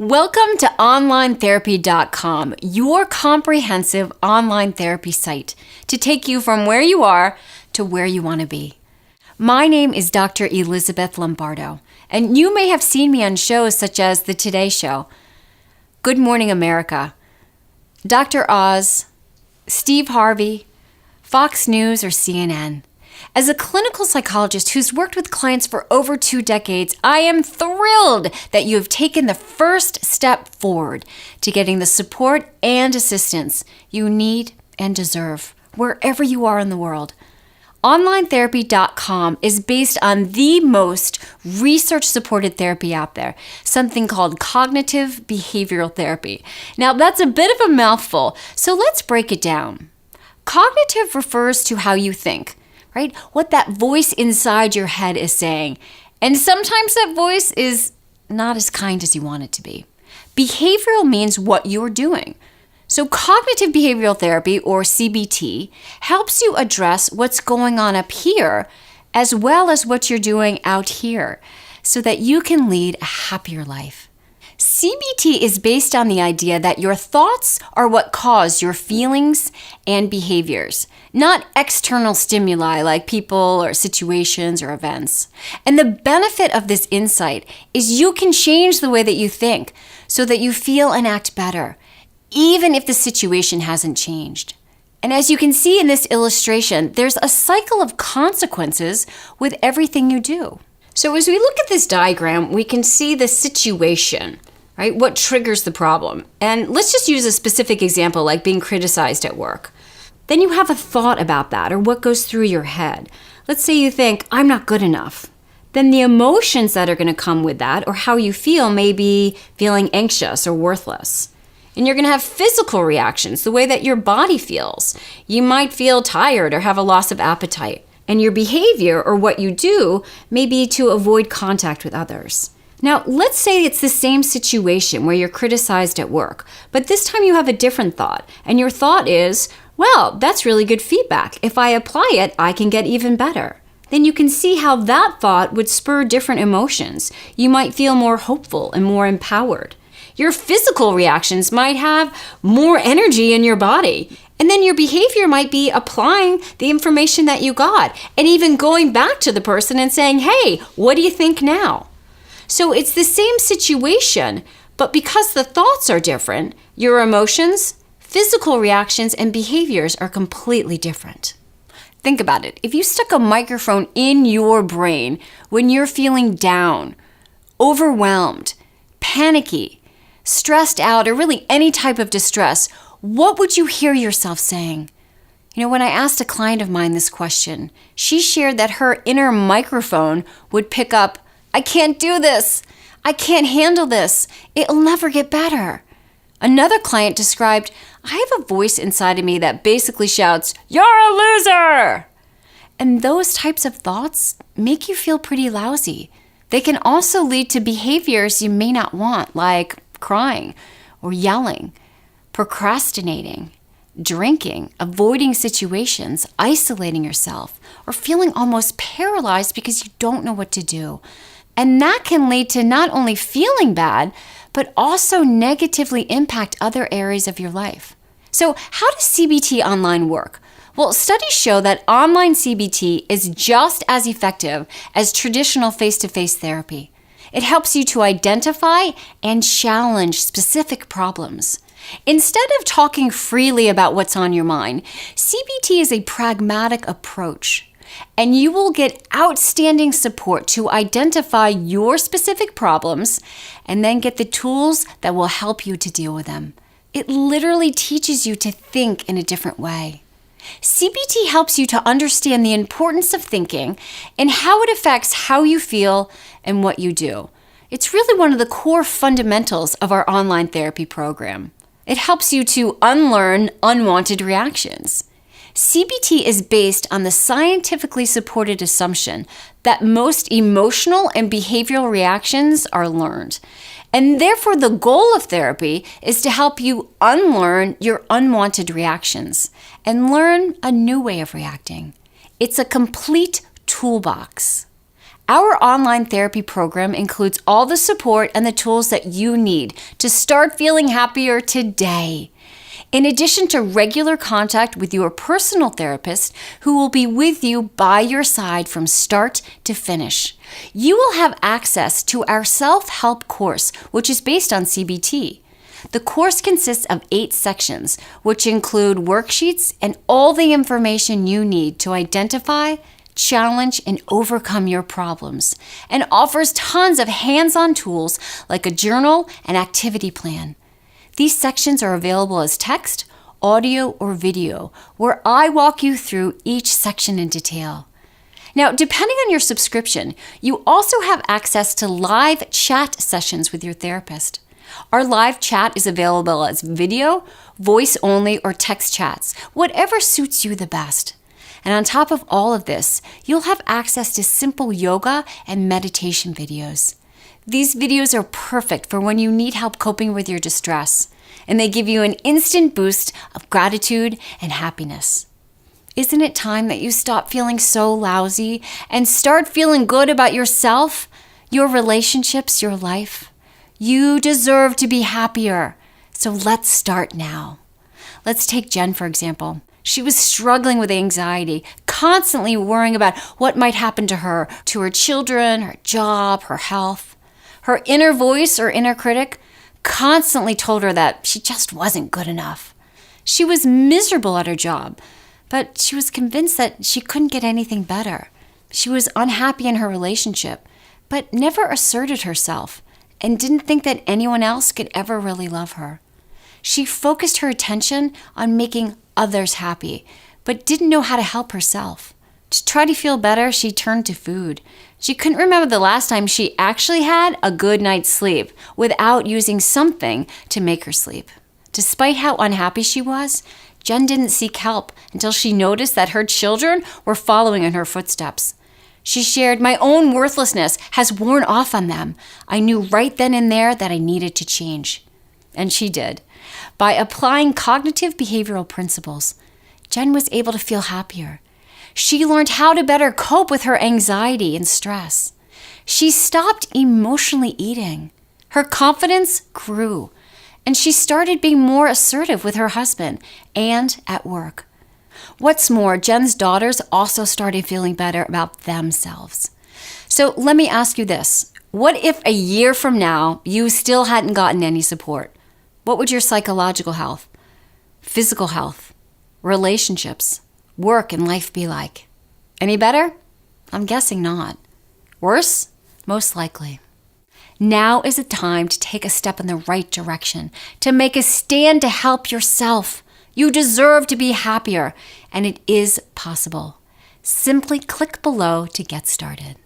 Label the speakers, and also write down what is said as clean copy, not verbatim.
Speaker 1: Welcome to OnlineTherapy.com, your comprehensive online therapy site to take you from where you are to where you want to be. My name is Dr. Elizabeth Lombardo, and you may have seen me on shows such as The Today Show, Good Morning America, Dr. Oz, Steve Harvey, Fox News, or CNN. As a clinical psychologist who's worked with clients for over 2 decades, I am thrilled that you have taken the first step forward to getting the support and assistance you need and deserve wherever you are in the world. OnlineTherapy.com is based on the most research-supported therapy out there, something called cognitive behavioral therapy. Now, that's a bit of a mouthful, so let's break it down. Cognitive refers to how you think, right? What that voice inside your head is saying. And sometimes that voice is not as kind as you want it to be. Behavioral means what you're doing. So cognitive behavioral therapy, or CBT, helps you address what's going on up here as well as what you're doing out here so that you can lead a happier life. CBT is based on the idea that your thoughts are what cause your feelings and behaviors, not external stimuli like people or situations or events. And the benefit of this insight is you can change the way that you think so that you feel and act better, even if the situation hasn't changed. And as you can see in this illustration, there's a cycle of consequences with everything you do. So as we look at this diagram, we can see the situation, right? What triggers the problem? And let's just use a specific example like being criticized at work. Then you have a thought about that or what goes through your head. Let's say you think, I'm not good enough. Then the emotions that are going to come with that or how you feel may be feeling anxious or worthless. And you're going to have physical reactions, the way that your body feels. You might feel tired or have a loss of appetite. And your behavior or what you do may be to avoid contact with others. Now, let's say it's the same situation where you're criticized at work, but this time you have a different thought. And your thought is, well, that's really good feedback. If I apply it, I can get even better. Then you can see how that thought would spur different emotions. You might feel more hopeful and more empowered. Your physical reactions might have more energy in your body. And then your behavior might be applying the information that you got and even going back to the person and saying, hey, what do you think now? So it's the same situation, but because the thoughts are different, your emotions, physical reactions, and behaviors are completely different. Think about it. If you stuck a microphone in your brain when you're feeling down, overwhelmed, panicky, stressed out, or really any type of distress, what would you hear yourself saying? You know, when I asked a client of mine this question, she shared that her inner microphone would pick up, I can't do this. I can't handle this. It'll never get better. Another client described, I have a voice inside of me that basically shouts, you're a loser. And those types of thoughts make you feel pretty lousy. They can also lead to behaviors you may not want, like crying or yelling, procrastinating, drinking, avoiding situations, isolating yourself, or feeling almost paralyzed because you don't know what to do. And that can lead to not only feeling bad, but also negatively impact other areas of your life. So how does CBT online work? Well, studies show that online CBT is just as effective as traditional face-to-face therapy. It helps you to identify and challenge specific problems. Instead of talking freely about what's on your mind, CBT is a pragmatic approach, and you will get outstanding support to identify your specific problems and then get the tools that will help you to deal with them. It literally teaches you to think in a different way. CBT helps you to understand the importance of thinking and how it affects how you feel and what you do. It's really one of the core fundamentals of our online therapy program. It helps you to unlearn unwanted reactions. CBT is based on the scientifically supported assumption that most emotional and behavioral reactions are learned. And therefore, the goal of therapy is to help you unlearn your unwanted reactions and learn a new way of reacting. It's a complete toolbox. Our online therapy program includes all the support and the tools that you need to start feeling happier today. In addition to regular contact with your personal therapist, who will be with you by your side from start to finish, you will have access to our self-help course, which is based on CBT. The course consists of 8 sections, which include worksheets and all the information you need to identify, challenge, and overcome your problems, and offers tons of hands-on tools like a journal and activity plan. These sections are available as text, audio, or video, where I walk you through each section in detail. Now, depending on your subscription, you also have access to live chat sessions with your therapist. Our live chat is available as video, voice only, or text chats, whatever suits you the best. And on top of all of this, you'll have access to simple yoga and meditation videos. These videos are perfect for when you need help coping with your distress, and they give you an instant boost of gratitude and happiness. Isn't it time that you stop feeling so lousy and start feeling good about yourself, your relationships, your life? You deserve to be happier, so let's start now. Let's take Jen, for example. She was struggling with anxiety, constantly worrying about what might happen to her children, her job, her health. Her inner voice or inner critic constantly told her that she just wasn't good enough. She was miserable at her job, but she was convinced that she couldn't get anything better. She was unhappy in her relationship, but never asserted herself and didn't think that anyone else could ever really love her. She focused her attention on making others happy, but didn't know how to help herself. To try to feel better, she turned to food. She couldn't remember the last time she actually had a good night's sleep without using something to make her sleep. Despite how unhappy she was, Jen didn't seek help until she noticed that her children were following in her footsteps. She shared, "My own worthlessness has worn off on them. I knew right then and there that I needed to change." And she did. By applying cognitive behavioral principles, Jen was able to feel happier. She learned how to better cope with her anxiety and stress. She stopped emotionally eating. Her confidence grew, and she started being more assertive with her husband and at work. What's more, Jen's daughters also started feeling better about themselves. So let me ask you this. What if a year from now you still hadn't gotten any support? What would your psychological health, physical health, relationships, work, and life be like? Any better? I'm guessing not. Worse? Most likely. Now is the time to take a step in the right direction, to make a stand to help yourself. You deserve to be happier, and it is possible. Simply click below to get started.